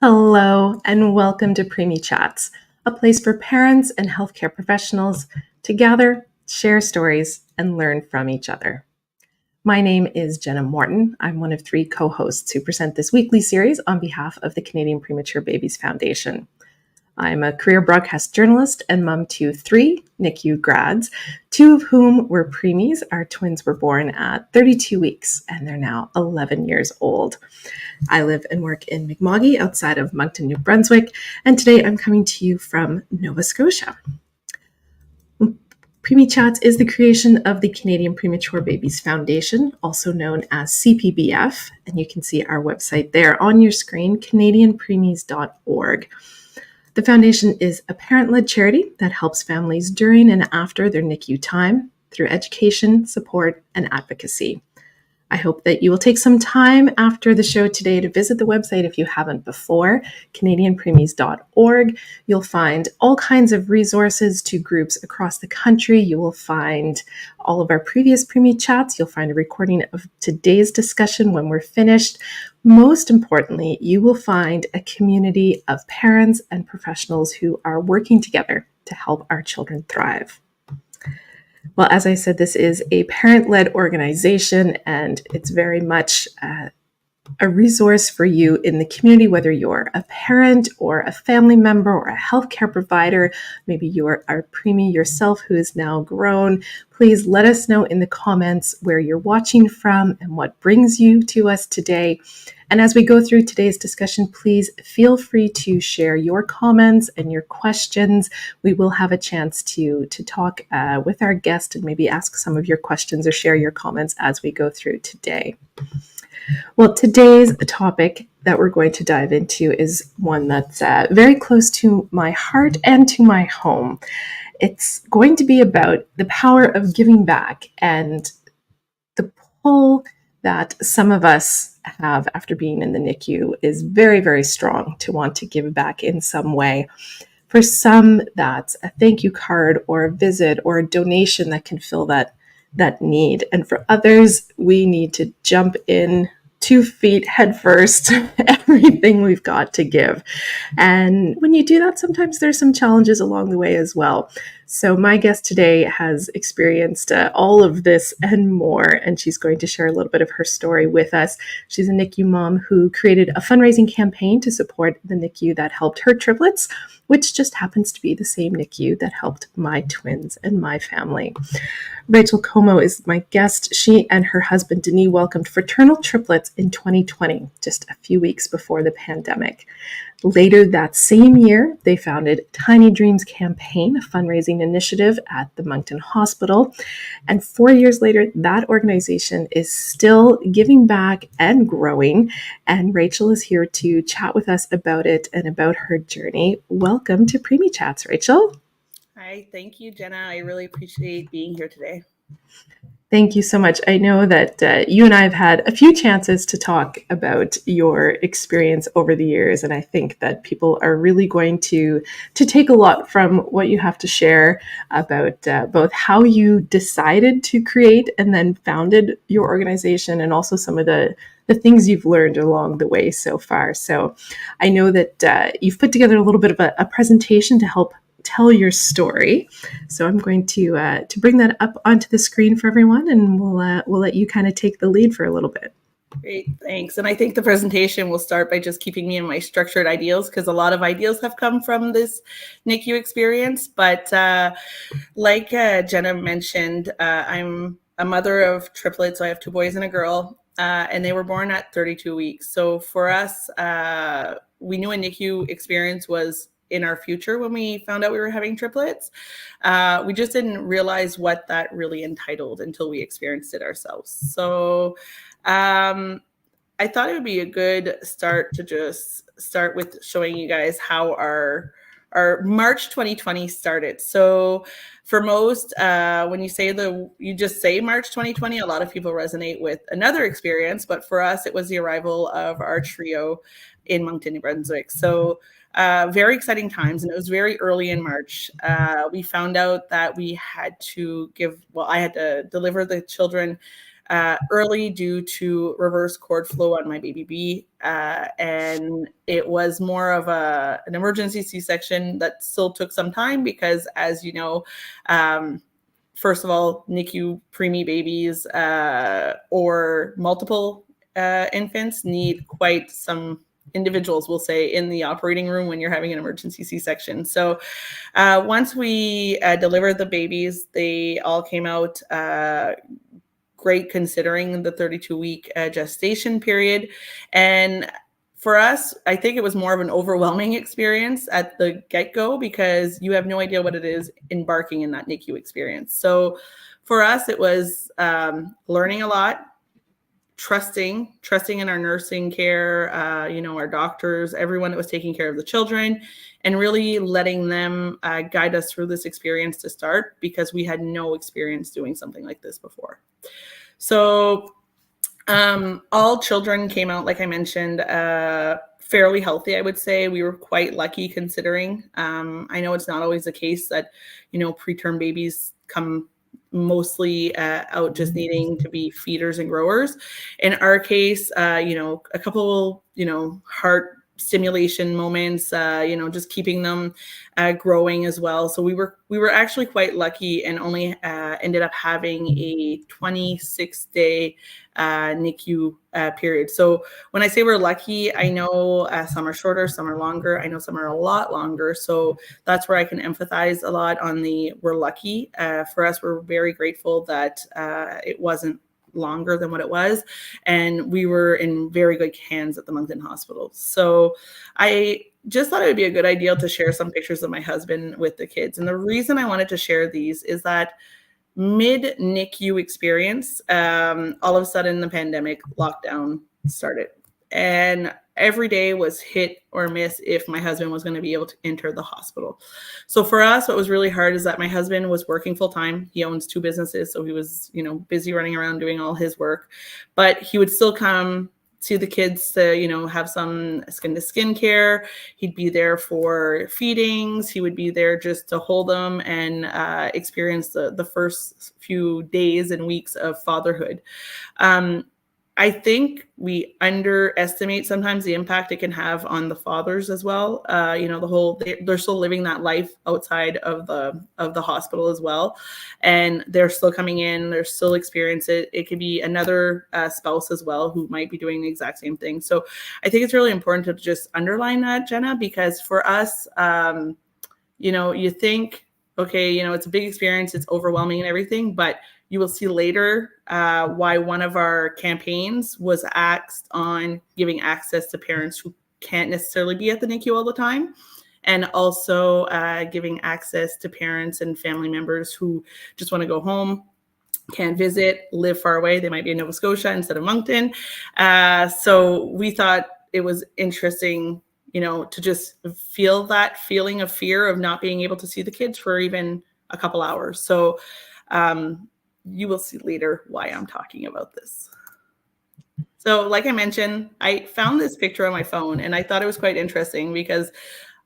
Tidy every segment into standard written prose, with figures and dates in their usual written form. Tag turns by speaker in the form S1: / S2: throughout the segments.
S1: Hello, and welcome to Preemie Chats, a place for parents and healthcare professionals to gather, share stories, and learn from each other. My name is Jenna Morton. I'm one of 3 co-hosts who present this weekly series on behalf of the Canadian Premature Babies Foundation. I'm a career broadcast journalist and mom to 3 NICU grads, 2 of whom were preemies. Our twins were born at 32 weeks, and they're now 11 years old. I live and work in Mi'kma'ki outside of Moncton, New Brunswick, and today I'm coming to you from Nova Scotia. Preemie Chats is the creation of the Canadian Premature Babies Foundation, also known as CPBF, and you can see our website there on your screen, canadianpreemies.org. The foundation is a parent-led charity that helps families during and after their NICU time through education, support, and advocacy. I hope that you will take some time after the show today to visit the website if you haven't before, canadianpreemies.org. You'll find all kinds of resources to groups across the country. You will find all of our previous Preemie chats. You'll find a recording of today's discussion when we're finished. Most importantly, you will find a community of parents and professionals who are working together to help our children thrive. Well, as I said, this is a parent-led organization, and it's very much a resource for you in the community, whether you're a parent or a family member or a healthcare provider. Maybe you're a preemie yourself who is now grown. Please let us know in the comments where you're watching from and what brings you to us today. And as we go through today's discussion, please feel free to share your comments and your questions. We will have a chance to talk with our guest and maybe ask some of your questions or share your comments as we go through today. Well, today's topic that we're going to dive into is one that's very close to my heart and to my home. It's going to be about the power of giving back and the pull that some of us have after being in the NICU is very, very strong to want to give back in some way. For some, that's a thank you card or a visit or a donation that can fill that need. And for others, we need to jump in 2 feet head first, everything we've got to give. And when you do that, sometimes there's some challenges along the way as well. So my guest today has experienced all of this and more, and she's going to share a little bit of her story with us. She's a NICU mom who created a fundraising campaign to support the NICU that helped her triplets, which just happens to be the same NICU that helped my twins and my family. Rachel Comeau is my guest. She and her husband, Denis, welcomed fraternal triplets in 2020, just a few weeks before the pandemic. Later that same year, they founded Tiny Dreams Campaign, a fundraising initiative at the Moncton Hospital. And 4 years later, that organization is still giving back and growing. And Rachel is here to chat with us about it and about her journey. Welcome to Preemie Chats, Rachel.
S2: Hi, thank you, Jenna. I really appreciate being here today.
S1: Thank you so much. I know that you and I have had a few chances to talk about your experience over the years, and I think that people are really going to take a lot from what you have to share about both how you decided to create and then founded your organization, and also some of the things you've learned along the way so far. So I know that you've put together a little bit of a presentation to help tell your story. So I'm going to bring that up onto the screen for everyone, and we'll let you kind of take the lead for a little bit.
S2: Great, thanks. And I think the presentation will start by just keeping me in my structured ideals, because a lot of ideals have come from this NICU experience. But like Jenna mentioned, I'm a mother of triplets. So I have 2 boys and a girl, and they were born at 32 weeks. So for us, we knew a NICU experience was in our future when we found out we were having triplets. We just didn't realize what that really entitled until we experienced it ourselves. So I thought it would be a good start to just start with showing you guys how our March 2020 started. So for most, when you just say March 2020, a lot of people resonate with another experience, but for us, it was the arrival of our trio in Moncton, New Brunswick. So very exciting times, and it was very early in March. We found out that we had to I had to deliver the children early due to reverse cord flow on my baby B. And it was more of an emergency C-section that still took some time because, as you know, first of all, NICU preemie babies or multiple infants need quite some individuals, we'll say, in the operating room when you're having an emergency C-section. So once we delivered the babies, they all came out great considering the 32-week gestation period. And for us, I think it was more of an overwhelming experience at the get-go because you have no idea what it is embarking in that NICU experience. So for us, it was learning a lot, trusting in our nursing care, our doctors, everyone that was taking care of the children, and really letting them guide us through this experience to start because we had no experience doing something like this before. So all children came out, like I mentioned, fairly healthy, I would say. We were quite lucky considering. I know it's not always the case that, preterm babies come mostly out just needing to be feeders and growers. In our case, a couple, heart stimulation moments, just keeping them growing as well. So we were actually quite lucky and only ended up having a 26-day NICU period. So when I say we're lucky, I know some are shorter, some are longer. I know some are a lot longer. So that's where I can empathize a lot on the we're lucky. For us, we're very grateful that it wasn't longer than what it was, and we were in very good hands at the Moncton Hospital. So I just thought it would be a good idea to share some pictures of my husband with the kids. And the reason I wanted to share these is that mid NICU experience, all of a sudden the pandemic lockdown started, and every day was hit or miss if my husband was going to be able to enter the hospital. So for us, what was really hard is that my husband was working full time. He owns 2 businesses, so he was, busy running around doing all his work, but he would still come see the kids to, have some skin to skin care. He'd be there for feedings. He would be there just to hold them and experience the first few days and weeks of fatherhood. I think we underestimate sometimes the impact it can have on the fathers as well. They're still living that life outside of the hospital as well, and they're still coming in. They're still experiencing it. It could be another spouse as well who might be doing the exact same thing. So I think it's really important to just underline that, Jenna, because for us, you think, okay, it's a big experience, it's overwhelming and everything, but you will see later why one of our campaigns was axed on giving access to parents who can't necessarily be at the NICU all the time, and also giving access to parents and family members who just want to go home, can't visit, live far away. They might be in Nova Scotia instead of Moncton. So we thought it was interesting, to just feel that feeling of fear of not being able to see the kids for even a couple hours. So you will see later why I'm talking about this. So like I mentioned, I found this picture on my phone and I thought it was quite interesting because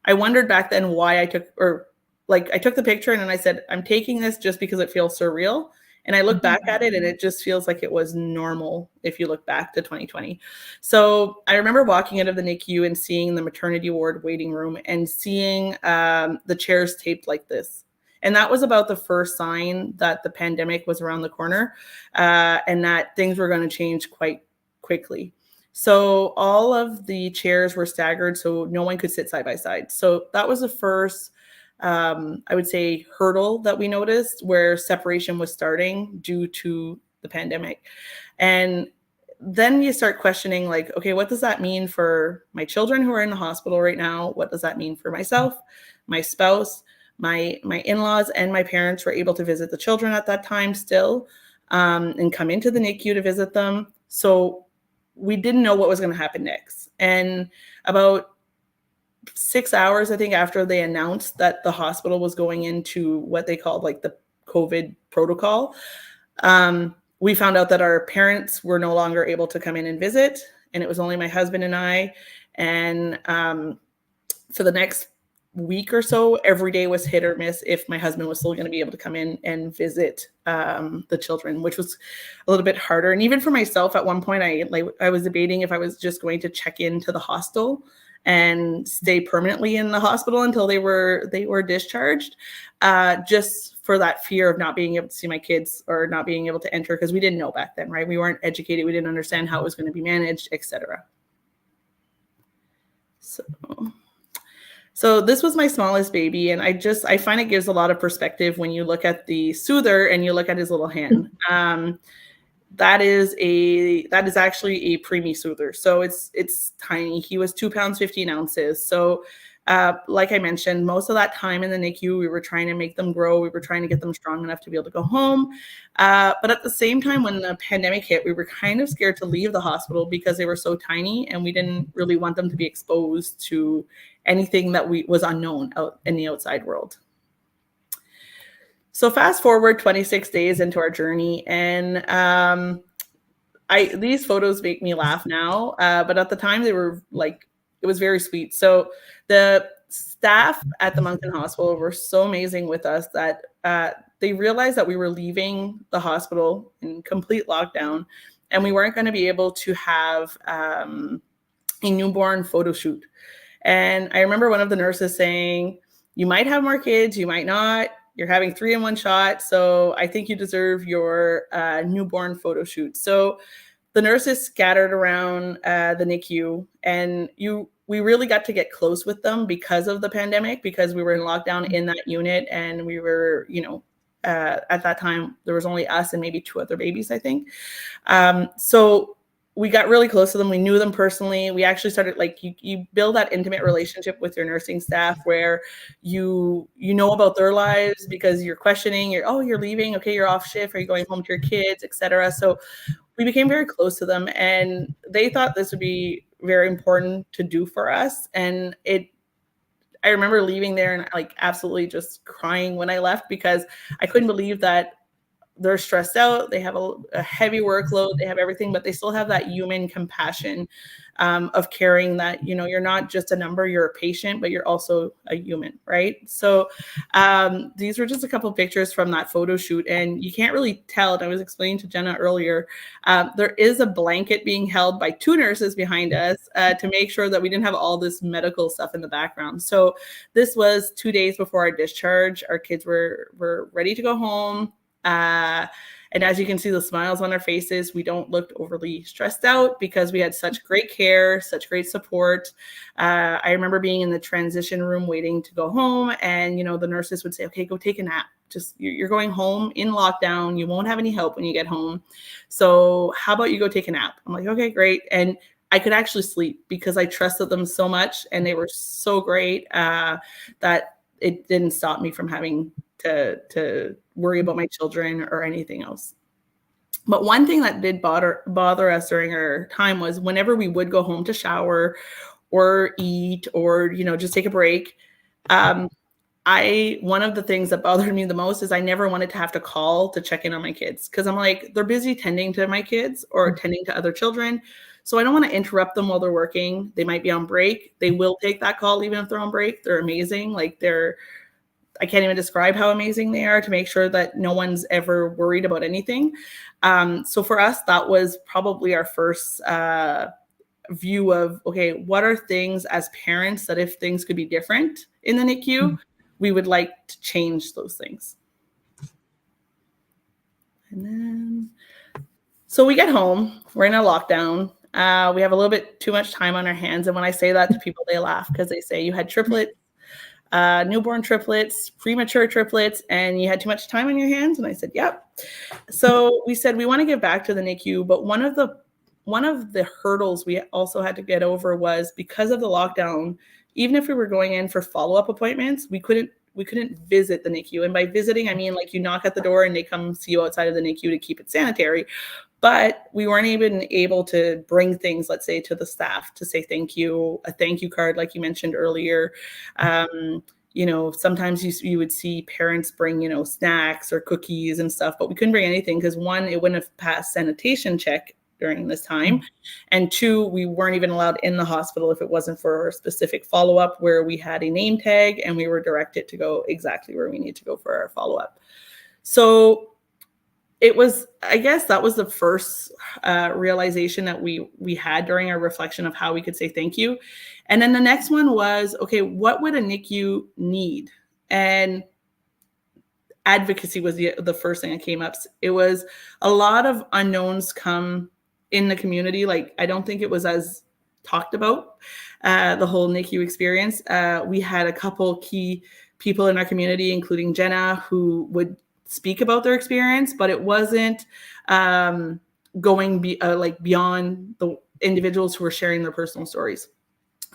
S2: I wondered back then why I took the picture and then I said, I'm taking this just because it feels surreal. And I look back at it and it just feels like it was normal if you look back to 2020. So I remember walking out of the NICU and seeing the maternity ward waiting room and seeing the chairs taped like this. And that was about the first sign that the pandemic was around the corner and that things were going to change quite quickly. So all of the chairs were staggered so no one could sit side by side. So that was the first, I would say, hurdle that we noticed where separation was starting due to the pandemic. And then you start questioning like, okay, what does that mean for my children who are in the hospital right now? What does that mean for myself, my spouse? My in-laws and my parents were able to visit the children at that time still and come into the NICU to visit them. So we didn't know what was going to happen next. And about 6 hours, I think, after they announced that the hospital was going into what they called like the COVID protocol, we found out that our parents were no longer able to come in and visit. And it was only my husband and I. And for the next week or so, every day was hit or miss if my husband was still going to be able to come in and visit the children, which was a little bit harder. And even for myself, at one point, I was debating if I was just going to check into the hostel and stay permanently in the hospital until they were discharged, just for that fear of not being able to see my kids or not being able to enter, because we didn't know back then, right? We weren't educated, we didn't understand how it was going to be managed, etc. So this was my smallest baby, and I find it gives a lot of perspective when you look at the soother and you look at his little hand. That is actually a preemie soother. So it's tiny. He was 2 pounds, 15 ounces. So like I mentioned, most of that time in the NICU, we were trying to make them grow. We were trying to get them strong enough to be able to go home. But at the same time, when the pandemic hit, we were kind of scared to leave the hospital because they were so tiny, and we didn't really want them to be exposed to anything that was unknown out in the outside world. So fast forward 26 days into our journey, and these photos make me laugh now, but at the time they were like, it was very sweet. So the staff at the Moncton Hospital were so amazing with us that they realized that we were leaving the hospital in complete lockdown, and we weren't going to be able to have a newborn photo shoot. And I remember one of the nurses saying, "You might have more kids, you might not. You're having 3 in 1 shot. So I think you deserve your newborn photo shoot." So the nurses scattered around the NICU, and we really got to get close with them because of the pandemic, because we were in lockdown in that unit, and we were, at that time, there was only us and maybe 2 other babies, I think. So we got really close to them. We knew them personally. We actually started, like, you build that intimate relationship with your nursing staff where you know about their lives, because you're questioning, you're leaving. Okay, you're off shift. Are you going home to your kids, etc. So we became very close to them, and they thought this would be very important to do for us. And I remember leaving there and like absolutely just crying when I left, because I couldn't believe that they're stressed out. They have a heavy workload. They have everything, but they still have that human compassion of caring that, you're not just a number, you're a patient, but you're also a human, right? So these were just a couple of pictures from that photo shoot, and you can't really tell. And I was explaining to Jenna earlier, there is a blanket being held by 2 nurses behind us to make sure that we didn't have all this medical stuff in the background. So this was 2 days before our discharge. Our kids were ready to go home. And as you can see, the smiles on our faces, we don't look overly stressed out because we had such great care, such great support. I remember being in the transition room waiting to go home, and the nurses would say, "Okay, go take a nap. Just you're going home in lockdown. You won't have any help when you get home. So how about you go take a nap?" I'm like, "Okay, great." And I could actually sleep because I trusted them so much, and they were so great that it didn't stop me from having to worry about my children or anything else. But one thing that did bother us during our time was whenever we would go home to shower or eat or, just take a break. One of the things that bothered me the most is I never wanted to have to call to check in on my kids, because I'm like, they're busy tending to my kids or tending to other children. So I don't want to interrupt them while they're working. They might be on break. They will take that call even if they're on break. They're amazing. Like I can't even describe how amazing they are to make sure that no one's ever worried about anything. So for us, that was probably our first view of, okay, what are things as parents that if things could be different in the NICU, we would like to change those things. And then, so we get home, we're in a lockdown. We have a little bit too much time on our hands. And when I say that to people, they laugh because they say, "You had triplets, newborn triplets, premature triplets, and you had too much time on your hands." And I said, "Yep." So we said, we want to give back to the NICU. But one of the hurdles we also had to get over was because of the lockdown, even if we were going in for follow-up appointments, we couldn't visit the NICU. And by visiting, I mean, like, you knock at the door and they come see you outside of the NICU to keep it sanitary. But we weren't even able to bring things, let's say, to the staff to say thank you, a thank you card, like you mentioned earlier. Sometimes you would see parents bring, snacks or cookies and stuff, but we couldn't bring anything because, one, it wouldn't have passed sanitation check during this time. And 2, we weren't even allowed in the hospital if it wasn't for a specific follow-up where we had a name tag and we were directed to go exactly where we need to go for our follow-up. So it was, I guess that was the first realization that we had during our reflection of how we could say thank you. And then the next one was, okay, what would a NICU need? And advocacy was the first thing that came up. It was a lot of unknowns come in the community. Like, I don't think it was as talked about, the whole NICU experience. We had a couple key people in our community, including Jenna, who would speak about their experience, but it wasn't going beyond the individuals who were sharing their personal stories.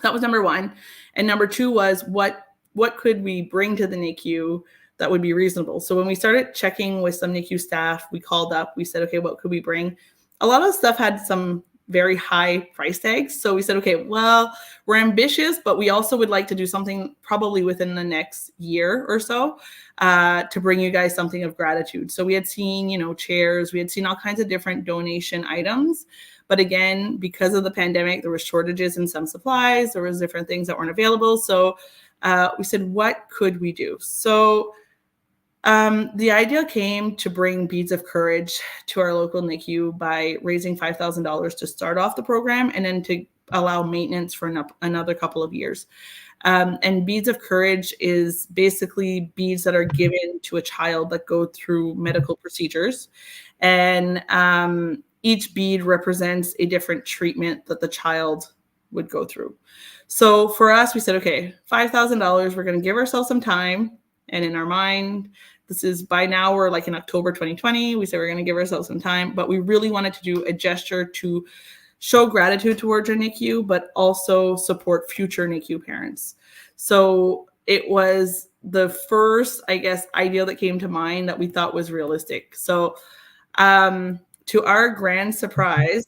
S2: That was number 1. And number 2 was what could we bring to the NICU that would be reasonable. So when we started checking with some NICU staff, we called up, we said, okay, what could we bring? A lot of the stuff had some very high price tags. So we said, okay, well, we're ambitious, but we also would like to do something probably within the next year or so to bring you guys something of gratitude. So we had seen, chairs, we had seen all kinds of different donation items. But again, because of the pandemic, there were shortages in some supplies, there was different things that weren't available. So we said, what could we do? So the idea came to bring Beads of Courage to our local NICU by raising $5,000 to start off the program and then to allow maintenance for another couple of years. And Beads of Courage is basically beads that are given to a child that go through medical procedures. And each bead represents a different treatment that the child would go through. So for us, we said, okay, $5,000, we're going to give ourselves some time. And in our mind, this is by now, we're like in October 2020. We said we're going to give ourselves some time, but we really wanted to do a gesture to show gratitude towards our NICU, but also support future NICU parents. So it was the first, I guess, idea that came to mind that we thought was realistic. So to our grand surprise,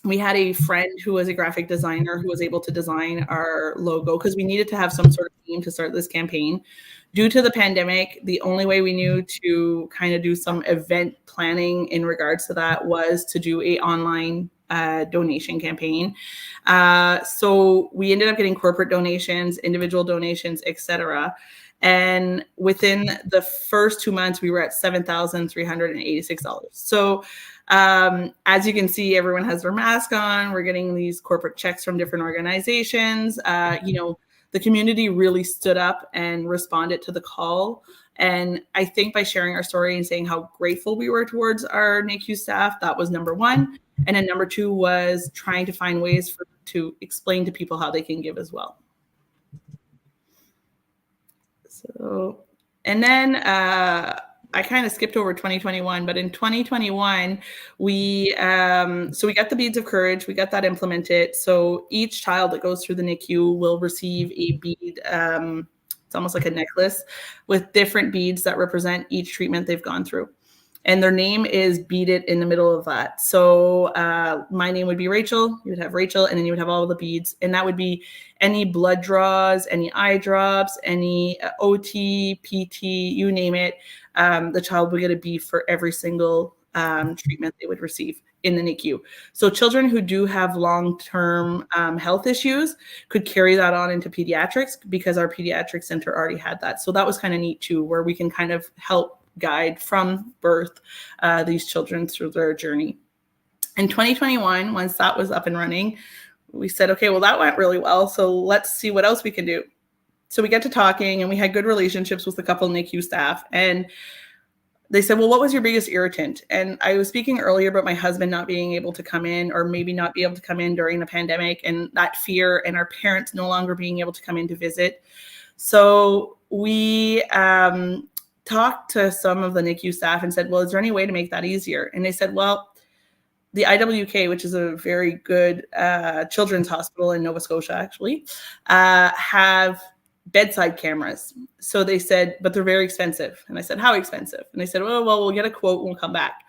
S2: we had a friend who was a graphic designer who was able to design our logo because we needed to have some sort of theme to start this campaign. Due to the pandemic, the only way we knew to kind of do some event planning in regards to that was to do a online donation campaign. So we ended up getting corporate donations, individual donations, etc. And within the first 2 months, we were at $7,386. So as you can see, everyone has their mask on. We're getting these corporate checks from different organizations. The community really stood up and responded to the call. And I think by sharing our story and saying how grateful we were towards our NICU staff, that was number 1. And then number 2 was trying to find ways to explain to people how they can give as well. So, and then I kind of skipped over 2021, but in 2021, we got the Beads of Courage. We got that implemented. So each child that goes through the NICU will receive a bead. It's almost like a necklace with different beads that represent each treatment they've gone through. And their name is beaded in the middle of that. So my name would be Rachel. You would have Rachel, and then you would have all the beads. And that would be any blood draws, any eye drops, any OT, PT, you name it. The child would get a bead for every single treatment they would receive in the NICU. So children who do have long-term health issues could carry that on into pediatrics because our pediatric center already had that. So that was kind of neat too, where we can kind of help guide from birth these children through their journey. In 2021, once that was up and running, we said, okay, well, that went really well. So let's see what else we can do. So we get to talking and we had good relationships with a couple of NICU staff. And they said, well, what was your biggest irritant? And I was speaking earlier about my husband not being able to come in or maybe not be able to come in during the pandemic and that fear and our parents no longer being able to come in to visit. So we talked to some of the NICU staff and said, well, is there any way to make that easier? And they said, well, the IWK, which is a very good children's hospital in Nova Scotia, actually, have bedside cameras. So they said, but they're very expensive. And I said, how expensive? And they said, well, we'll get a quote and we'll come back.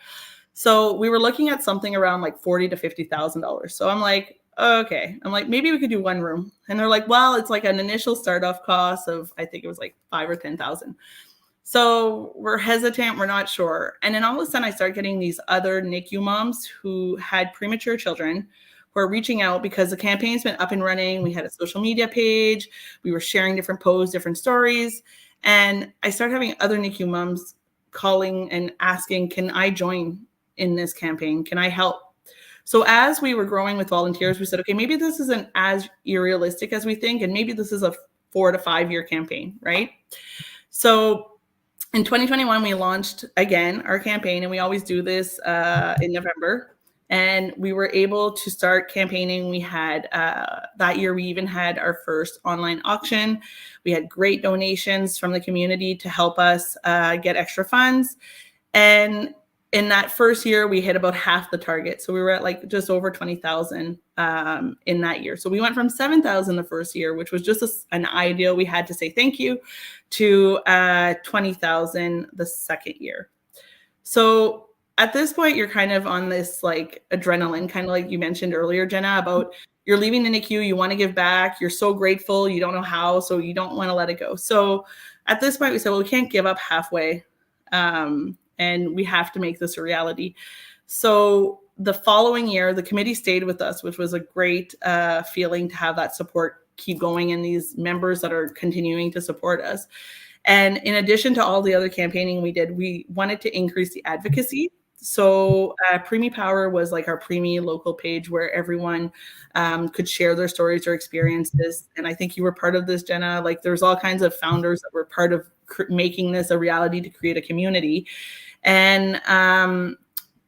S2: So we were looking at something around like $40,000 to $50,000. So I'm like, okay. I'm like, maybe we could do one room. And they're like, well, it's like an initial start off cost of, I think it was like $5,000 or $10,000. So we're hesitant, we're not sure. And then all of a sudden I start getting these other NICU moms who had premature children who are reaching out because the campaign's been up and running. We had a social media page. We were sharing different posts, different stories. And I started having other NICU moms calling and asking, can I join in this campaign? Can I help? So as we were growing with volunteers, we said, okay, maybe this isn't as realistic as we think. And maybe this is a 4 to 5 year campaign, right? So in 2021, we launched again our campaign, and we always do this in November. And we were able to start campaigning. We had that year, we even had our first online auction. We had great donations from the community to help us get extra funds. And in that first year, we hit about half the target. So we were at like just over 20,000 in that year. So we went from 7,000 the first year, which was just an ideal. We had to say thank you, to 20,000 the second year. So at this point, you're kind of on this like adrenaline, kind of like you mentioned earlier, Jenna, about you're leaving the NICU, you want to give back, you're so grateful, you don't know how, so you don't want to let it go. So at this point, we said, well, we can't give up halfway. And we have to make this a reality. So the following year, the committee stayed with us, which was a great feeling to have that support keep going and these members that are continuing to support us. And in addition to all the other campaigning we did, we wanted to increase the advocacy. So Preemie Power was like our Preemie local page where everyone could share their stories or experiences. And I think you were part of this, Jenna. Like there's all kinds of founders that were part of making this a reality to create a community. And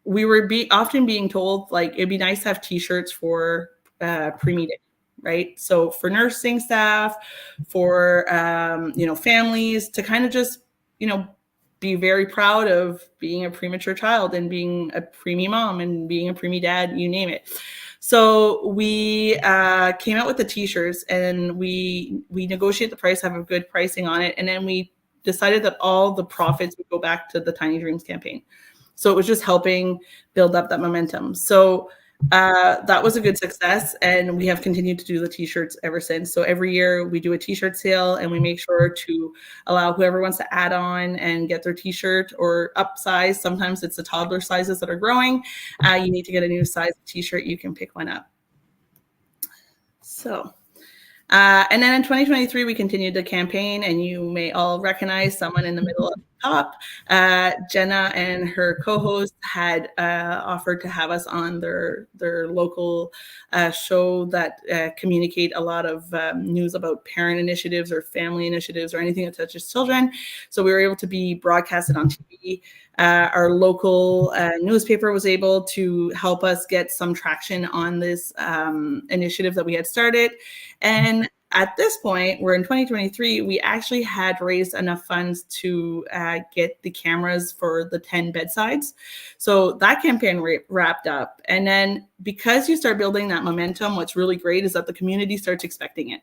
S2: we were often being told like it'd be nice to have t-shirts for Preemie Day, right? So for nursing staff, for families to kind of just be very proud of being a premature child and being a preemie mom and being a preemie dad, you name it. So we came out with the t-shirts, and we negotiate the price, have a good pricing on it, and then we decided that all the profits would go back to the Tiny Dreams campaign. So it was just helping build up that momentum. So that was a good success, and we have continued to do the t-shirts ever since. So every year we do a t-shirt sale, and we make sure to allow whoever wants to add on and get their t-shirt or upsize. Sometimes it's the toddler sizes that are growing. You need to get a new size t-shirt, you can pick one up. So and then in 2023, we continued the campaign, and you may all recognize someone in the middle at the top. Jenna and her co-host had offered to have us on their local show that communicate a lot of news about parent initiatives or family initiatives or anything that touches children. So we were able to be broadcasted on TV. Our local newspaper was able to help us get some traction on this initiative that we had started. And at this point, we're in 2023, we actually had raised enough funds to get the cameras for the 10 bedsides. So that campaign wrapped up. And then because you start building that momentum, what's really great is that the community starts expecting it.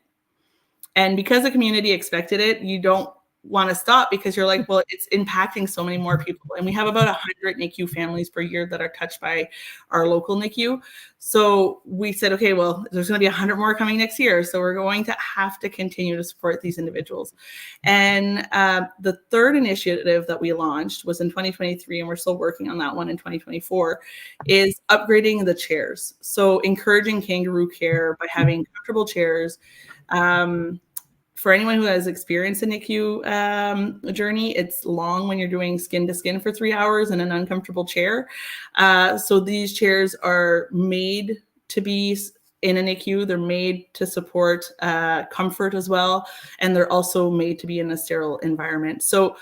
S2: And because the community expected it, you don't want to stop because you're like, well, it's impacting so many more people. And we have about 100 NICU families per year that are touched by our local NICU. So we said, okay, well, there's going to be 100 more coming next year. So we're going to have to continue to support these individuals. And the third initiative that we launched was in 2023, and we're still working on that one in 2024, is upgrading the chairs. So encouraging kangaroo care by having comfortable chairs. For anyone who has experienced a NICU journey, it's long when you're doing skin to skin for 3 hours in an uncomfortable chair. So these chairs are made to be in a NICU. They're made to support comfort as well. And they're also made to be in a sterile environment. So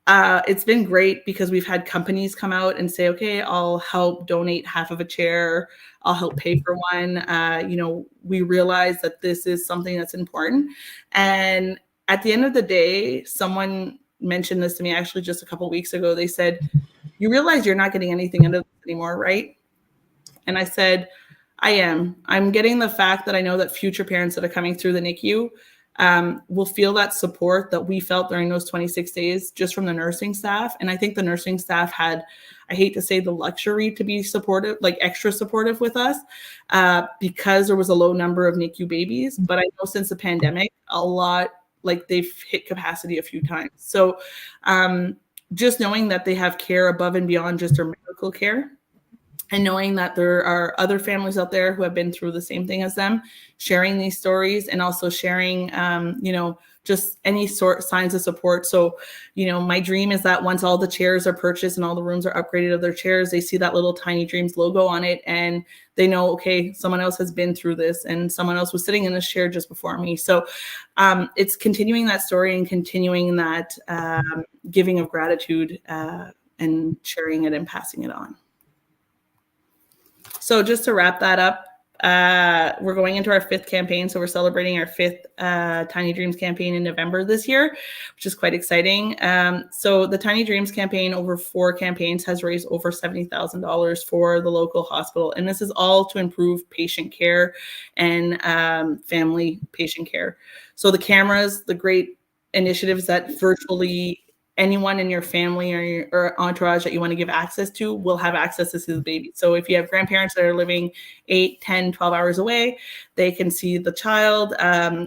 S2: it's been great because we've had companies come out and say, okay, I'll help donate half of a chair. I'll help pay for one. We realize that this is something that's important. And at the end of the day, someone mentioned this to me actually just a couple of weeks ago. They said, you realize you're not getting anything out of this anymore, right? And I said, I am. I'm getting the fact that I know that future parents that are coming through the NICU will feel that support that we felt during those 26 days just from the nursing staff. And I think the nursing staff had, I hate to say, the luxury to be supportive, like extra supportive with us because there was a low number of NICU babies. But I know since the pandemic, a lot like they've hit capacity a few times. So just knowing that they have care above and beyond just their medical care, and knowing that there are other families out there who have been through the same thing as them, sharing these stories, and also sharing, just any sort signs of support. So, my dream is that once all the chairs are purchased and all the rooms are upgraded of their chairs, they see that little Tiny Dreams logo on it, and they know, okay, someone else has been through this, and someone else was sitting in this chair just before me. So it's continuing that story and continuing that giving of gratitude and sharing it and passing it on. So just to wrap that up, we're going into our 5th campaign. So we're celebrating our 5th Tiny Dreams campaign in November this year, which is quite exciting. So the Tiny Dreams campaign over 4 campaigns has raised over $70,000 for the local hospital. And this is all to improve patient care and family patient care. So the cameras, the great initiatives that virtually anyone in your family or entourage that you want to give access to will have access to see the baby. So if you have grandparents that are living 8, 10, 12 hours away, they can see the child.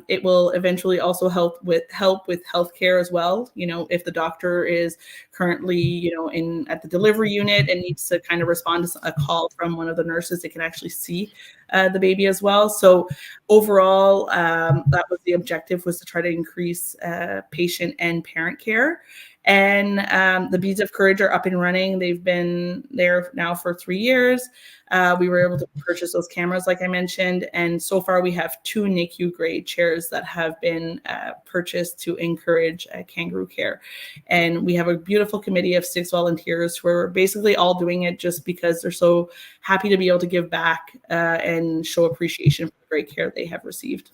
S2: It will eventually also help with healthcare as well. If the doctor is currently, at the delivery unit and needs to kind of respond to a call from one of the nurses, they can actually see the baby as well. So overall, that was the objective, was to try to increase patient and parent care. And the Beads of Courage are up and running. They've been there now for 3 years. We were able to purchase those cameras, like I mentioned. And so far, we have 2 NICU grade chairs that have been purchased to encourage kangaroo care. And we have a beautiful committee of 6 volunteers who are basically all doing it just because they're so happy to be able to give back and show appreciation for the great care they have received.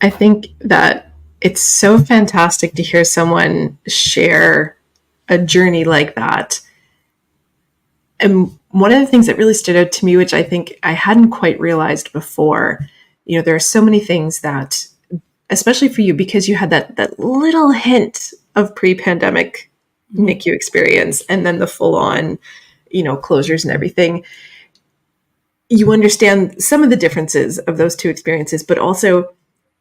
S1: I think that it's so fantastic to hear someone share a journey like that. And one of the things that really stood out to me, which I think I hadn't quite realized before, there are so many things that, especially for you, because you had that little hint of pre-pandemic NICU experience and then the full-on, closures and everything. You understand some of the differences of those 2 experiences, but also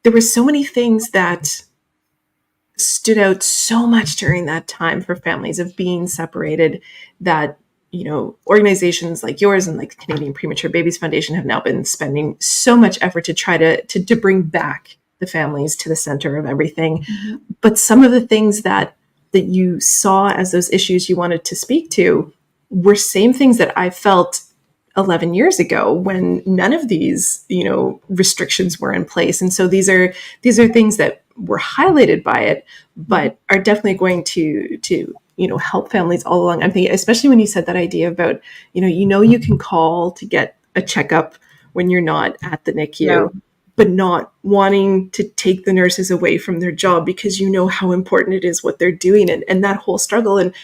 S1: there were so many things that stood out so much during that time for families of being separated that, organizations like yours and like the Canadian Premature Babies Foundation have now been spending so much effort to try to bring back the families to the center of everything. Mm-hmm. But some of the things that you saw as those issues you wanted to speak to were same things that I felt 11 years ago when none of these, restrictions were in place. And so these are things that were highlighted by it, but are definitely going to help families all along. I'm thinking, especially when you said that idea about, you can call to get a checkup when you're not at the NICU, yeah, but not wanting to take the nurses away from their job because how important it is what they're doing, and that whole struggle, and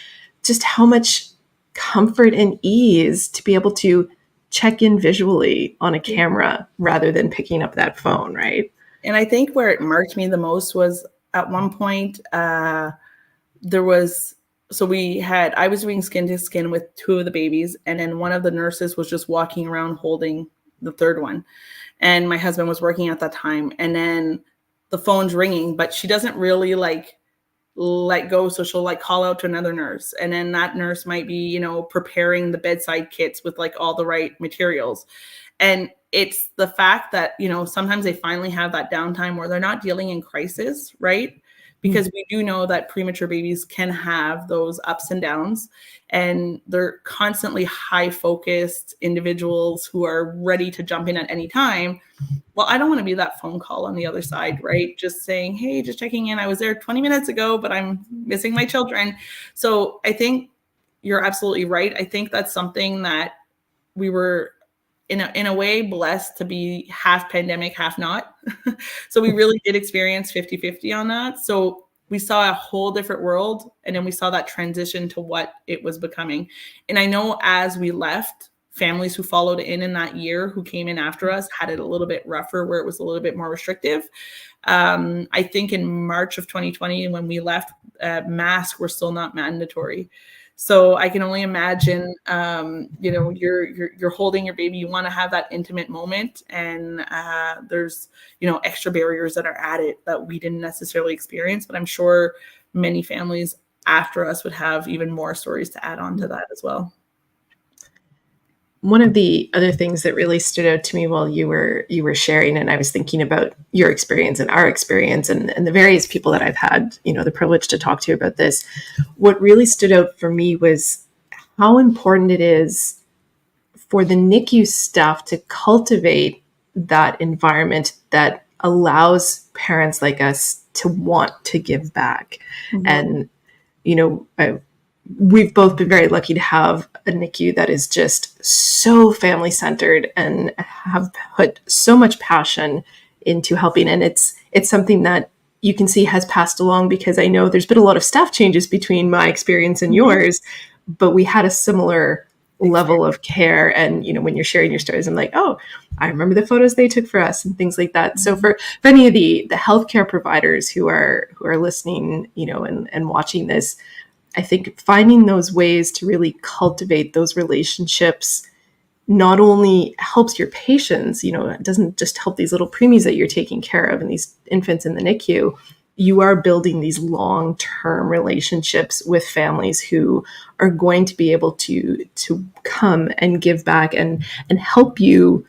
S1: just how much comfort and ease to be able to check in visually on a camera rather than picking up that phone, right?
S2: And I think where it marked me the most was at one point, I was doing skin to skin with 2 of the babies, and then one of the nurses was just walking around holding the 3rd one. And my husband was working at that time, and then the phone's ringing, but she doesn't really let go. So she'll call out to another nurse, and then that nurse might be, preparing the bedside kits with all the right materials. And it's the fact that, sometimes they finally have that downtime where they're not dealing in crisis, right? Because we do know that premature babies can have those ups and downs, and they're constantly high focused individuals who are ready to jump in at any time. Well, I don't want to be that phone call on the other side, right? Just saying, hey, just checking in. I was there 20 minutes ago, but I'm missing my children. So I think you're absolutely right. I think that's something that we were in a way blessed to be half pandemic, half not. So we really did experience 50-50 on that. So we saw a whole different world, and then we saw that transition to what it was becoming. And I know as we left, families who followed in that year, who came in after us, had it a little bit rougher, where it was a little bit more restrictive. I think in March of 2020, when we left, masks were still not mandatory. So I can only imagine, you're holding your baby, you want to have that intimate moment, and there's, extra barriers that are added that we didn't necessarily experience. But I'm sure many families after us would have even more stories to add on to that as well.
S1: One of the other things that really stood out to me while you were sharing, and I was thinking about your experience and our experience and the various people that I've had, the privilege to talk to about this, what really stood out for me was how important it is for the NICU staff to cultivate that environment that allows parents like us to want to give back.
S2: Mm-hmm.
S1: And, we've both been very lucky to have a NICU that is just so family centered and have put so much passion into helping. And it's something that you can see has passed along, because I know there's been a lot of staff changes between my experience and yours, but we had a similar level of care. And, when you're sharing your stories, I'm like, oh, I remember the photos they took for us and things like that. So for any of the healthcare providers who are listening, and watching this, I think finding those ways to really cultivate those relationships not only helps your patients, it doesn't just help these little preemies that you're taking care of and these infants in the NICU. You are building these long-term relationships with families who are going to be able to come and give back and help you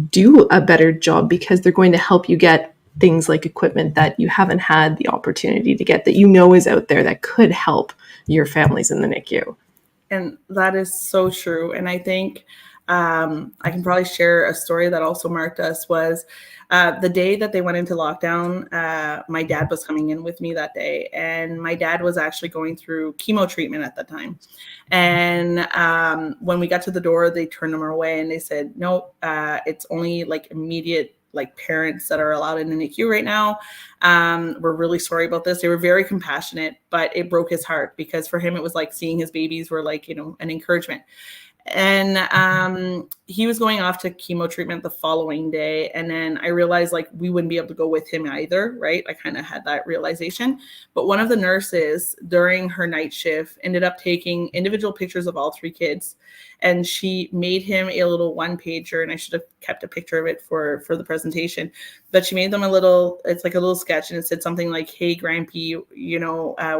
S1: do a better job, because they're going to help you get things like equipment that you haven't had the opportunity to get, that is out there that could help your families in the NICU.
S2: And that is so true. And I think I can probably share a story that also marked us was the day that they went into lockdown. My dad was coming in with me that day, and my dad was actually going through chemo treatment at the time. And when we got to the door, they turned him away and they said, no, it's only like immediate parents that are allowed in the NICU right now. We're really sorry about this. They were very compassionate, but it broke his heart, because for him, it was like seeing his babies were like, an encouragement. And he was going off to chemo treatment the following day. And then I realized we wouldn't be able to go with him either, right? I kind of had that realization. But one of the nurses during her night shift ended up taking individual pictures of all 3 kids. And she made him a little 1-pager, and I should have kept a picture of it for the presentation. But she made them it's like a little sketch, and it said something like, hey, Grampy,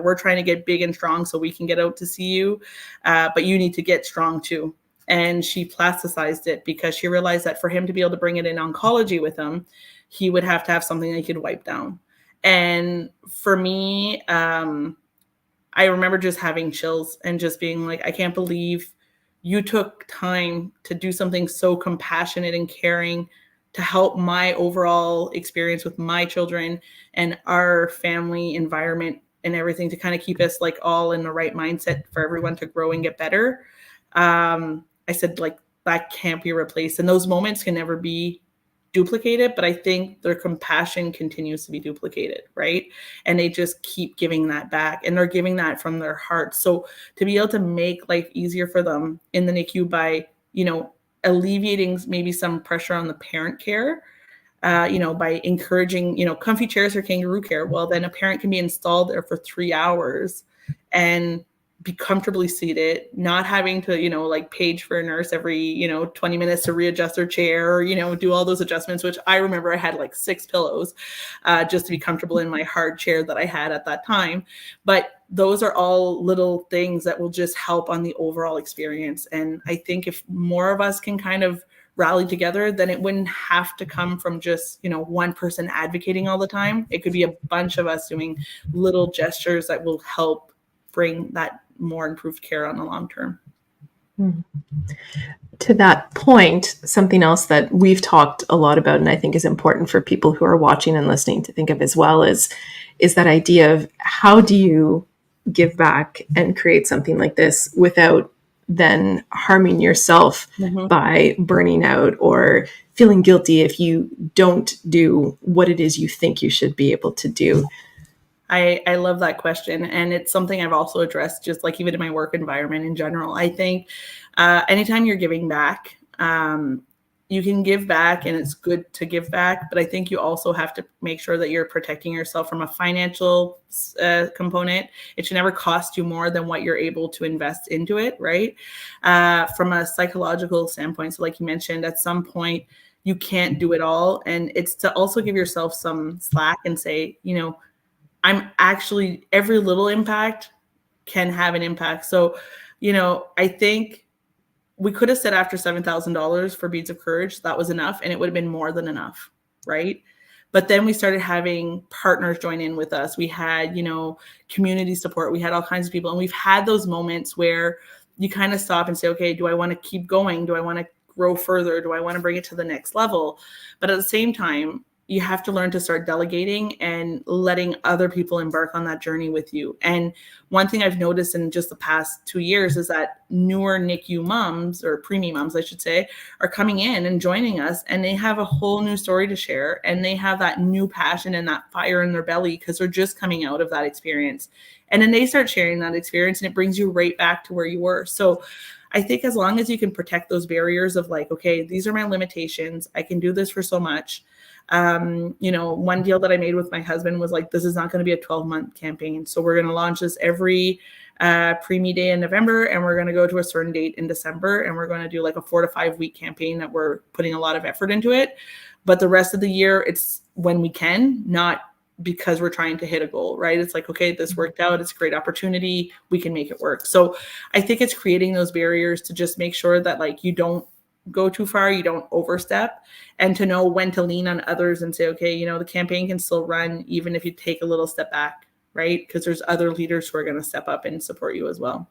S2: we're trying to get big and strong so we can get out to see you, but you need to get strong too. And she plasticized it, because she realized that for him to be able to bring it in oncology with him, he would have to have something that he could wipe down. And for me, I remember just having chills and just being like, I can't believe you took time to do something so compassionate and caring to help my overall experience with my children and our family environment and everything, to kind of keep us all in the right mindset for everyone to grow and get better. I said, that can't be replaced. And those moments can never be duplicated, but I think their compassion continues to be duplicated, right? And they just keep giving that back, and they're giving that from their heart. So to be able to make life easier for them in the NICU by, alleviating maybe some pressure on the parent care, by encouraging, comfy chairs or kangaroo care, well, then a parent can be installed there for 3 hours and be comfortably seated, not having to, page for a nurse every, 20 minutes to readjust their chair or, do all those adjustments, which I remember I had 6 pillows just to be comfortable in my hard chair that I had at that time. But those are all little things that will just help on the overall experience. And I think if more of us can kind of rally together, then it wouldn't have to come from just, one person advocating all the time. It could be a bunch of us doing little gestures that will help bring that more improved care on the long term.
S1: To that point, something else that we've talked a lot about, and I think is important for people who are watching and listening to think of as well, is that idea of how do you give back and create something like this without then harming yourself by burning out or feeling guilty if you don't do what it is you think you should be able to do.
S2: I love that question. And it's something I've also addressed, just even in my work environment in general. I think anytime you're giving back, you can give back and it's good to give back, but I think you also have to make sure that you're protecting yourself from a financial component. It should never cost you more than what you're able to invest into it, right? From a psychological standpoint, so like you mentioned, at some point you can't do it all. And it's to also give yourself some slack and say, I'm actually, every little impact can have an impact. So, I think we could have said after $7,000 for Beads of Courage, that was enough, and it would have been more than enough, right? But then we started having partners join in with us. We had, community support. We had all kinds of people. And we've had those moments where you kind of stop and say, okay, do I want to keep going? Do I want to grow further? Do I want to bring it to the next level? But at the same time, you have to learn to start delegating and letting other people embark on that journey with you. And one thing I've noticed in just the past 2 years is that newer NICU moms, or preemie moms, I should say, are coming in and joining us, and they have a whole new story to share. And they have that new passion and that fire in their belly because they're just coming out of that experience. And then they start sharing that experience, and it brings you right back to where you were. So I think as long as you can protect those barriers of like, okay, these are my limitations. I can do this for so much. One deal that I made with my husband was like, this is not going to be a 12-month campaign. So we're going to launch this every Preemie day in November, and we're going to go to a certain date in December, and we're going to do like a 4 to 5 week campaign that we're putting a lot of effort into it. But the rest of the year, it's when we can, not because we're trying to hit a goal, right? It's like, okay, this worked out. It's a great opportunity. We can make it work. So I think it's creating those barriers to just make sure that like you don't go too far, you don't overstep, and to know when to lean on others and say, okay, the campaign can still run even if you take a little step back, right? Because there's other leaders who are going to step up and support you as well.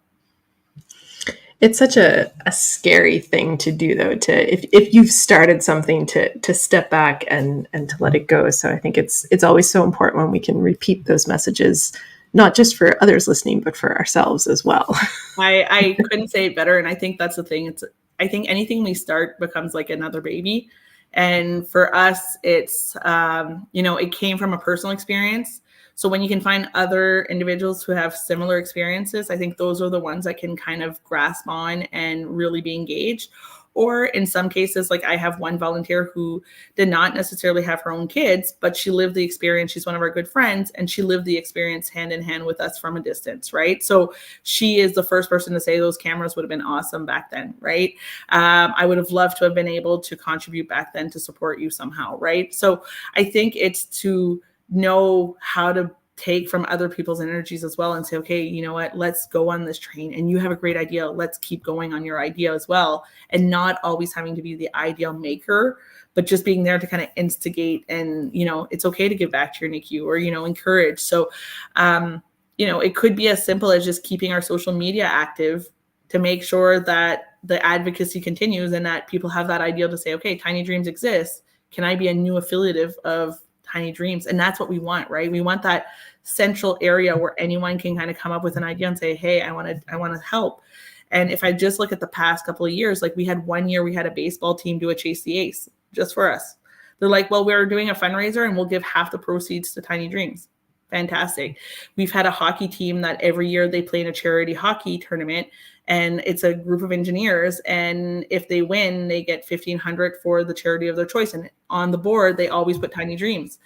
S1: It's such a scary thing to do, though, if you've started something to step back and to let it go. So I think it's always so important when we can repeat those messages, not just for others listening, but for ourselves as well.
S2: I couldn't say it better. And I think that's the thing. I think anything we start becomes like another baby. And for us, it's, it came from a personal experience. So when you can find other individuals who have similar experiences, I think those are the ones that can kind of grasp on and really be engaged. Or in some cases, like I have one volunteer who did not necessarily have her own kids, but she lived the experience. She's one of our good friends, and she lived the experience hand in hand with us from a distance, right? So she is the first person to say those cameras would have been awesome back then, right? I would have loved to have been able to contribute back then to support you somehow, right? So I think it's to know how to take from other people's energies as well and say, okay, you know what, let's go on this train, and you have a great idea. Let's keep going on your idea as well. And not always having to be the ideal maker, but just being there to kind of instigate. And, it's okay to give back to your NICU or, encourage. So, it could be as simple as just keeping our social media active to make sure that the advocacy continues and that people have that idea to say, okay, Tiny Dreams exists. Can I be a new affiliative of Tiny Dreams? And that's what we want, right? We want that central area where anyone can kind of come up with an idea and say, hey, I want to help. And if I just look at the past couple of years, like we had 1 year, we had a baseball team do a Chase the Ace just for us. They're like, well, we're doing a fundraiser and we'll give half the proceeds to Tiny Dreams. Fantastic. We've had a hockey team that every year they play in a charity hockey tournament, and it's a group of engineers. And if they win, they get $1,500 for the charity of their choice. And on the board, they always put Tiny Dreams.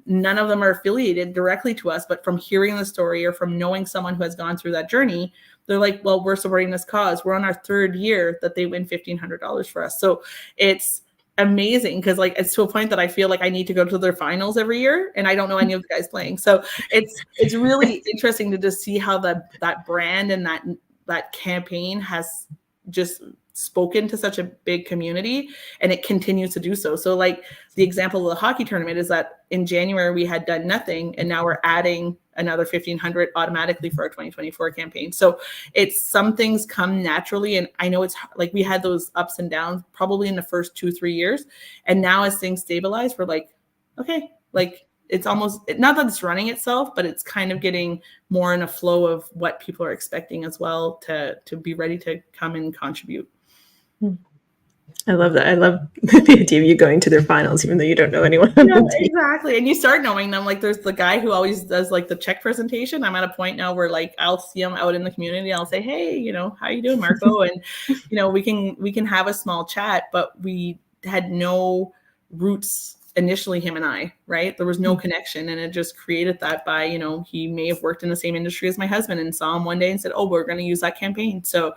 S2: None of them are affiliated directly to us, but from hearing the story or from knowing someone who has gone through that journey, they're like, well, we're supporting this cause. We're on our 3rd year that they win $1,500 for us. So it's amazing, because like it's to a point that I feel like I need to go to their finals every year, and I don't know any of the guys playing. So it's really interesting to just see how that brand and that campaign has just spoken to such a big community, and it continues to do so. So like the example of the hockey tournament is that in January we had done nothing, and now we're adding another $1,500 automatically for our 2024 campaign. So it's, some things come naturally. And I know it's like we had those ups and downs probably in the first 2-3 years. And now as things stabilize, we're like, okay, like it's almost, not that it's running itself, but it's kind of getting more in a flow of what people are expecting as well to be ready to come and contribute.
S1: I love that. I love the idea of you going to their finals, even though you don't know anyone on the team.
S2: Exactly. And you start knowing them. Like there's the guy who always does like the check presentation. I'm at a point now where like I'll see him out in the community. I'll say, hey, how you doing, Marco? And we can have a small chat, but we had no roots initially, him and I, right? There was no connection, and it just created that by, you know, he may have worked in the same industry as my husband and saw him one day and said, oh, we're going to use that campaign. So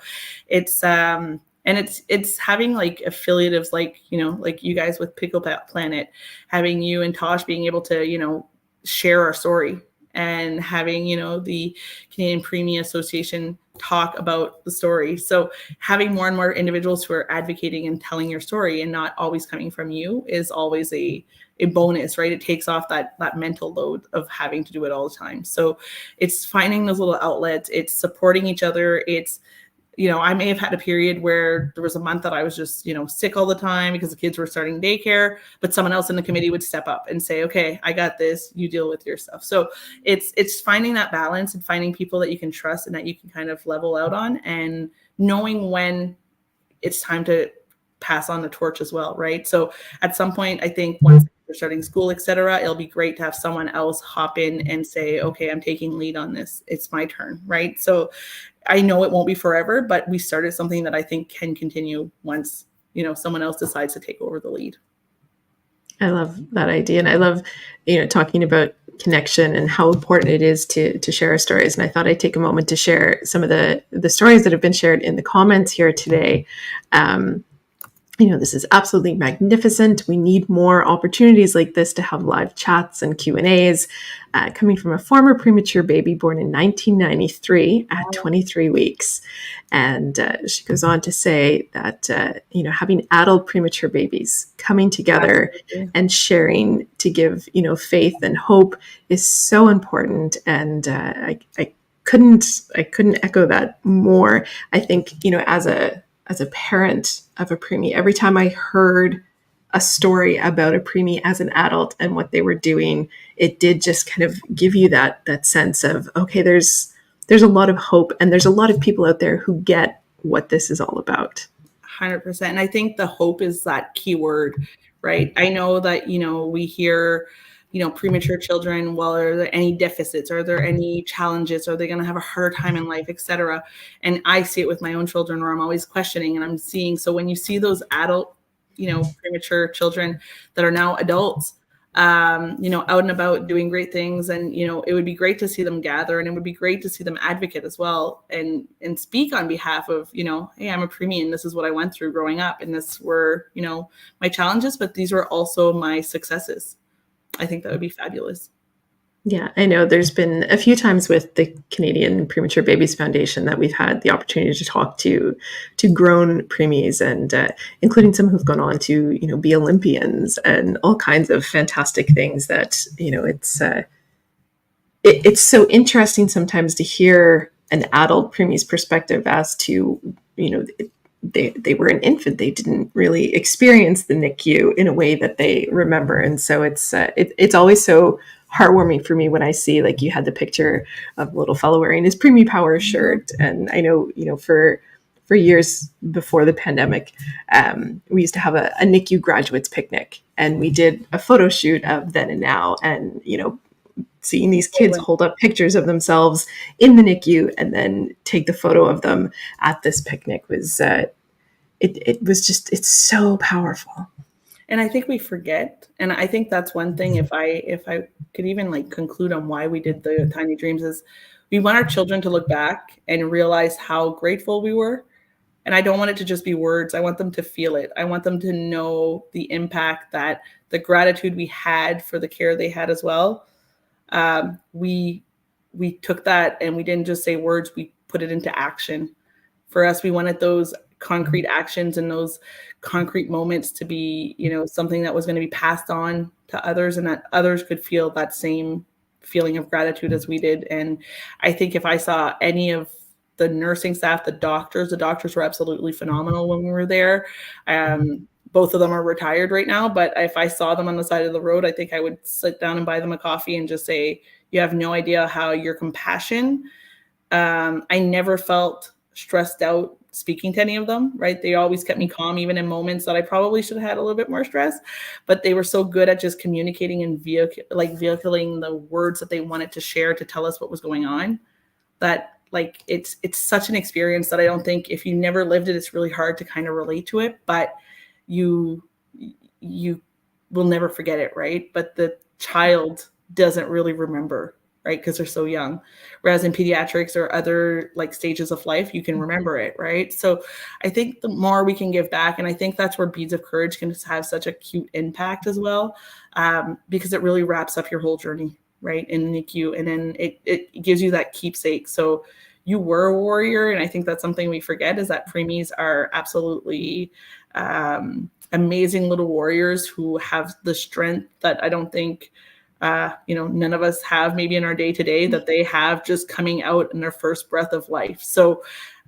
S2: it's and it's having like affiliatives, like, you know, like you guys with Pickle Planet, having you and Tosh being able to, you know, share our story, and having, you know, the Canadian Preemie Association talk about the story. So having more and more individuals who are advocating and telling your story and not always coming from you is always a bonus, right? It takes off that mental load of having to do it all the time. So it's finding those little outlets, it's supporting each other. It's, you know, I may have had a period where there was a month that I was just, you know, sick all the time because the kids were starting daycare, but someone else in the committee would step up and say, okay, I got this, you deal with your stuff. So it's finding that balance and finding people that you can trust and that you can kind of level out on, and knowing when it's time to pass on the torch as well, right? So at some point, I think once they're starting school, etc., it'll be great to have someone else hop in and say, okay, I'm taking lead on this. It's my turn, right? So I know it won't be forever, but we started something that I think can continue once, you know, someone else decides to take over the lead.
S1: I love that idea. And I love, you know, talking about connection and how important it is to share our stories. And I thought I'd take a moment to share some of the stories that have been shared in the comments here today. You know, this is absolutely magnificent. We need more opportunities like this to have live chats and Q&As. Coming from a former premature baby born in 1993 at 23 weeks. And she goes on to say that, you know, having adult premature babies coming together and sharing to give, you know, faith and hope is so important. And I couldn't echo that more. I think, you know, as a parent of a preemie, every time I heard a story about a preemie as an adult and what they were doing, it did just kind of give you that sense of, okay, there's a lot of hope, and there's a lot of people out there who get what this is all about.
S2: 100%. And I think the hope is that key word, right? I know that, you know, we hear, you know, premature children, well, are there any deficits? Are there any challenges? Are they going to have a harder time in life, etc.? And I see it with my own children where I'm always questioning, and I'm seeing, so when you see those adult, you know, premature children that are now adults, you know, out and about doing great things, and, you know, it would be great to see them gather, and it would be great to see them advocate as well, and speak on behalf of, you know, hey, I'm a preemie and this is what I went through growing up, and this were, you know, my challenges, but these were also my successes. I think that would be fabulous.
S1: Yeah, I know there's been a few times with the Canadian Premature Babies Foundation that we've had the opportunity to talk to grown preemies, and including some who've gone on to, you know, be Olympians and all kinds of fantastic things that, you know, it's so interesting sometimes to hear an adult preemie's perspective as to, you know, they were an infant. They didn't really experience the NICU in a way that they remember. And so it's always so heartwarming for me when I see, like, you had the picture of a little fellow wearing his Preemie Power shirt. And I know, you know, for years before the pandemic, we used to have a NICU graduates picnic, and we did a photo shoot of then and now. And, you know, seeing these kids hold up pictures of themselves in the NICU and then take the photo of them at this picnic was, it was just, it's so powerful.
S2: And I think we forget, and I think that's one thing, if I could even like conclude on why we did the Tiny Dreams, is we want our children to look back and realize how grateful we were. And I don't want it to just be words. I want them to feel it. I want them to know the impact, that the gratitude we had for the care they had as well. We took that and we didn't just say words, we put it into action. For us, we wanted those concrete actions and those concrete moments to be, you know, something that was going to be passed on to others, and that others could feel that same feeling of gratitude as we did. And I think if I saw any of the nursing staff, the doctors were absolutely phenomenal when we were there. Both of them are retired right now, but if I saw them on the side of the road, I think I would sit down and buy them a coffee and just say, you have no idea how your compassion. I never felt stressed out speaking to any of them, right? They always kept me calm, even in moments that I probably should have had a little bit more stress, but they were so good at just communicating and vehicling the words that they wanted to share to tell us what was going on, that like, it's such an experience that I don't think, if you never lived it, it's really hard to kind of relate to it, but you you will never forget it, right? But the child doesn't really remember, right? Because they're so young. Whereas in pediatrics or other like stages of life, you can remember it, right? So I think the more we can give back, and I think that's where Beads of Courage can just have such a cute impact as well, because it really wraps up your whole journey, right, in NICU, and then it gives you that keepsake. So you were a warrior, and I think that's something we forget, is that preemies are absolutely amazing little warriors who have the strength that I don't think none of us have maybe in our day to day, that they have just coming out in their first breath of life. So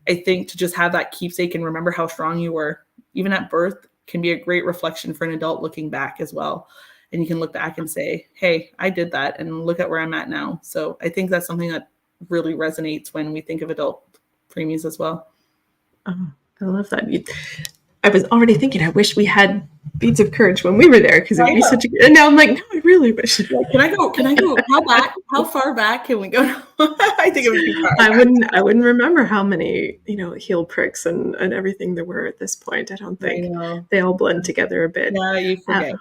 S2: I think to just have that keepsake and remember how strong you were, even at birth, can be a great reflection for an adult looking back as well. And you can look back and say, hey, I did that, and look at where I'm at now. So I think that's something that really resonates when we think of adult preemies as well.
S1: Oh, I love that. I was already thinking, I wish we had Beads of Courage when we were there, because it would be such a. And now I'm like, no, I really wish.
S2: Yeah, can I go? How far back can we go? I think it would be far.
S1: I wouldn't remember how many heel pricks and everything there were at this point. I don't think they all blend together a bit.
S2: Yeah, you forget.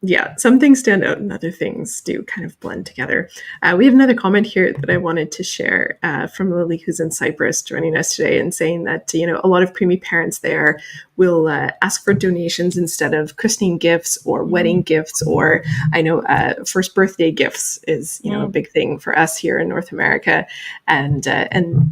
S1: Yeah, some things stand out and other things do kind of blend together. We have another comment here that I wanted to share from Lily, who's in Cyprus, joining us today, and saying that a lot of preemie parents there will ask for donations instead of christening gifts or wedding gifts, or I know first birthday gifts is a big thing for us here in North America. And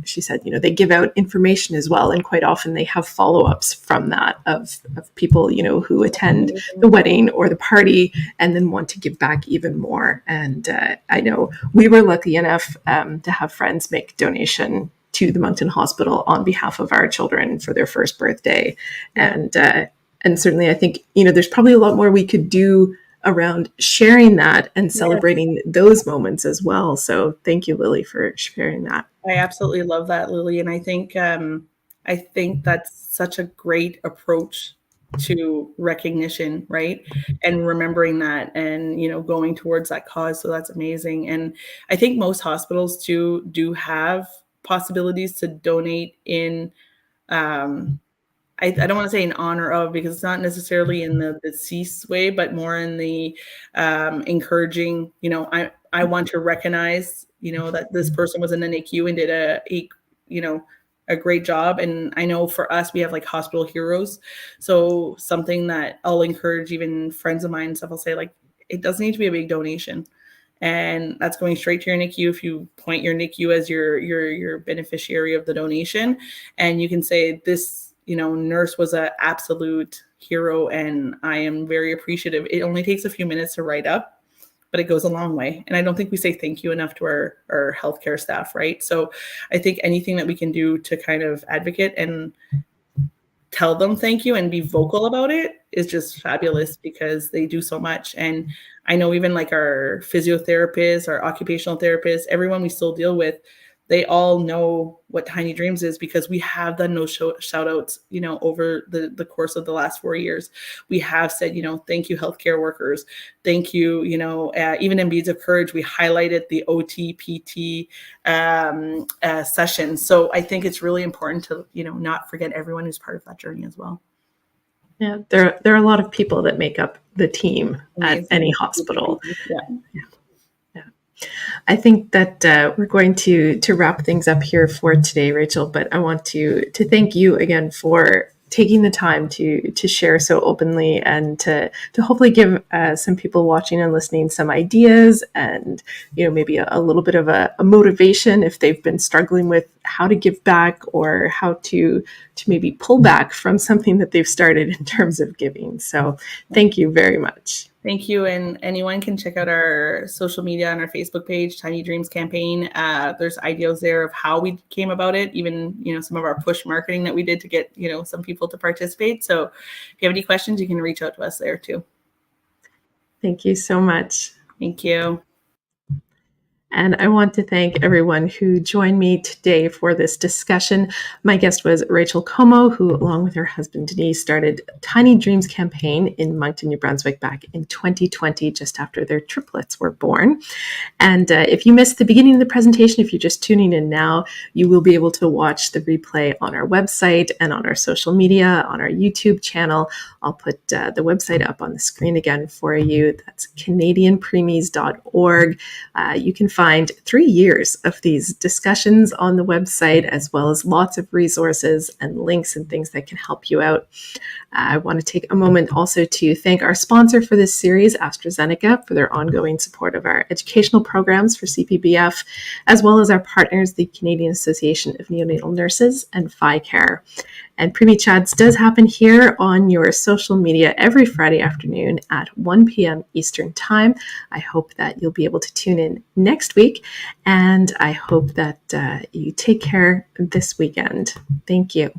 S1: she said they give out information as well, and quite often they have follow-ups from that of people who attend the wedding or the party and then want to give back even more. And I know we were lucky enough to have friends make donation to the Moncton Hospital on behalf of our children for their first birthday. And certainly I think, there's probably a lot more we could do around sharing that and celebrating those moments as well. So thank you, Lily, for sharing that.
S2: I absolutely love that, Lily. And I think that's such a great approach to recognition, right? And remembering that, and going towards that cause. So that's amazing. And I think most hospitals too do have possibilities to donate in I don't want to say in honor of, because it's not necessarily in the deceased way, but more in the encouraging, I want to recognize, that this person was in the NICU and did a great job. And I know for us, we have like hospital heroes. So something that I'll encourage even friends of mine and stuff, I'll say like, it doesn't need to be a big donation. And that's going straight to your NICU. If you point your NICU as your beneficiary of the donation, and you can say this, nurse was an absolute hero, and I am very appreciative. It only takes a few minutes to write up, but it goes a long way. And I don't think we say thank you enough to our healthcare staff, right? So I think anything that we can do to kind of advocate and tell them thank you and be vocal about it is just fabulous, because they do so much. And I know even like our physiotherapists, our occupational therapists, everyone we still deal with, they all know what Tiny Dreams is, because we have done those shout outs, over the course of the last 4 years. We have said, thank you, healthcare workers. Thank you. Even in Beads of Courage, we highlighted the OT-PT sessions. So I think it's really important to, not forget everyone who's part of that journey as well.
S1: Yeah, there are a lot of people that make up the team at any hospital. Yeah. I think that we're going to wrap things up here for today, Rachel, but I want to thank you again for taking the time to share so openly, and to hopefully give some people watching and listening some ideas, and maybe a little bit of a motivation if they've been struggling with how to give back, or how to maybe pull back from something that they've started in terms of giving. So thank you very much.
S2: Thank you. And anyone can check out our social media on our Facebook page, Tiny Dreams Campaign. There's ideas there of how we came about it, even, some of our push marketing that we did to get, some people to participate. So if you have any questions, you can reach out to us there too.
S1: Thank you so much.
S2: Thank you.
S1: And I want to thank everyone who joined me today for this discussion. My guest was Rachel Comeau, who, along with her husband Denise, started Tiny Dreams campaign in Moncton, New Brunswick back in 2020, just after their triplets were born. And if you missed the beginning of the presentation, if you're just tuning in now, you will be able to watch the replay on our website and on our social media, on our YouTube channel. I'll put the website up on the screen again for you. That's CanadianPreemies.org. You can find 3 years of these discussions on the website, as well as lots of resources and links and things that can help you out. I want to take a moment also to thank our sponsor for this series, AstraZeneca, for their ongoing support of our educational programs for CPBF, as well as our partners, the Canadian Association of Neonatal Nurses and FICARE. And Preemie Chats does happen here on your social media every Friday afternoon at 1 p.m. Eastern Time. I hope that you'll be able to tune in next week, and I hope that you take care this weekend. Thank you.